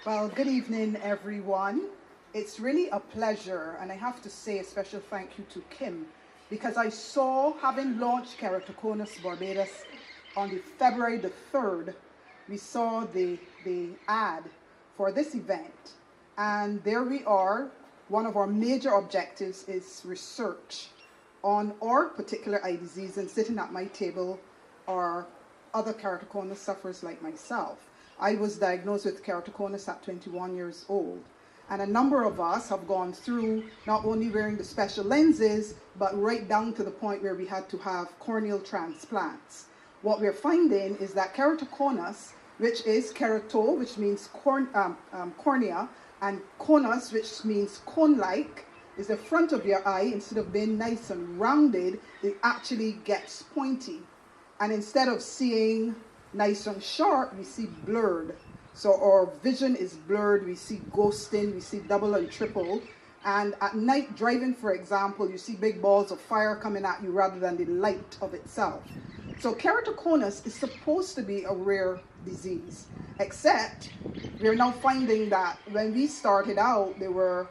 Well, good evening, everyone. It's really a pleasure, and I have to say a special thank you to Kim, because I saw, having launched Keratoconus Barbados on the February the 3rd, we saw the ad for this event, and there we are. One of our major objectives is research on our particular eye disease, and sitting at my table are other keratoconus sufferers like myself. I was diagnosed with keratoconus at 21 years old, and a number of us have gone through not only wearing the special lenses, but right down to the point where we had to have corneal transplants. What we're finding is that keratoconus, which is kerato, which means cornea, and conus, which means cone-like, is the front of your eye. Instead of being nice and rounded, it actually gets pointy. And instead of seeing nice and sharp, we see blurred. So our vision is blurred, we see ghosting, we see double and triple. And at night driving, for example, you see big balls of fire coming at you rather than the light of itself. So keratoconus is supposed to be a rare disease, except we're now finding that when we started out, there were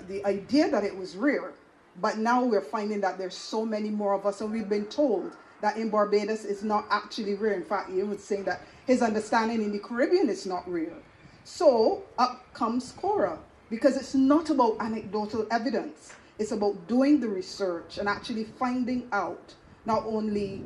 the idea that it was rare, but now we're finding that there's so many more of us, and we've been told that in Barbados it's not actually rare. In fact, he was saying that his understanding in the Caribbean is not rare. So up comes CORA, because it's not about anecdotal evidence. It's about doing the research and actually finding out not only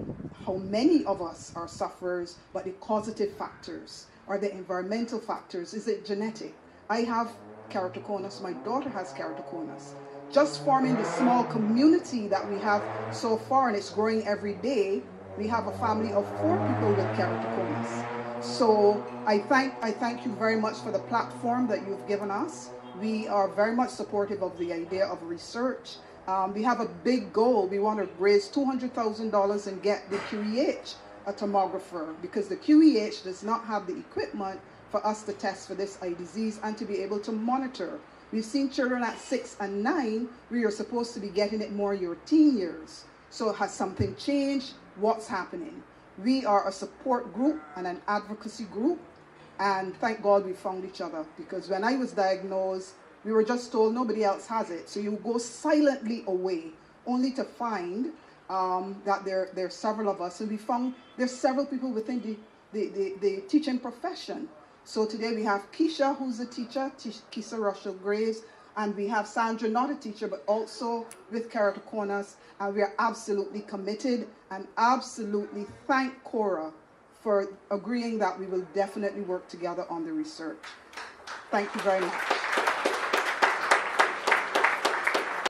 how many of us are sufferers, but the causative factors or the environmental factors. Is it genetic? I have keratoconus, my daughter has keratoconus. Just forming the small community that we have so far, and it's growing every day, we have a family of 4 people with keratoconus. So I thank you very much for the platform that you've given us. We are very much supportive of the idea of research. We have a big goal. We want to raise $200,000 and get the QEH a tomographer, because the QEH does not have the equipment for us to test for this eye disease and to be able to monitor. We've seen children at 6 and 9 where you're supposed to be getting it more your teen years. So has something changed? What's happening? We are a support group and an advocacy group, and thank God we found each other, because when I was diagnosed, we were just told nobody else has it. So you go silently away, only to find that there are several of us. And we found there's several people within the teaching profession. So today we have Keisha, who's a teacher, Keisha Russell Graves, and we have Sandra, not a teacher, but also with keratoconus, and we are absolutely committed and absolutely thank CORA for agreeing that we will definitely work together on the research. Thank you very much.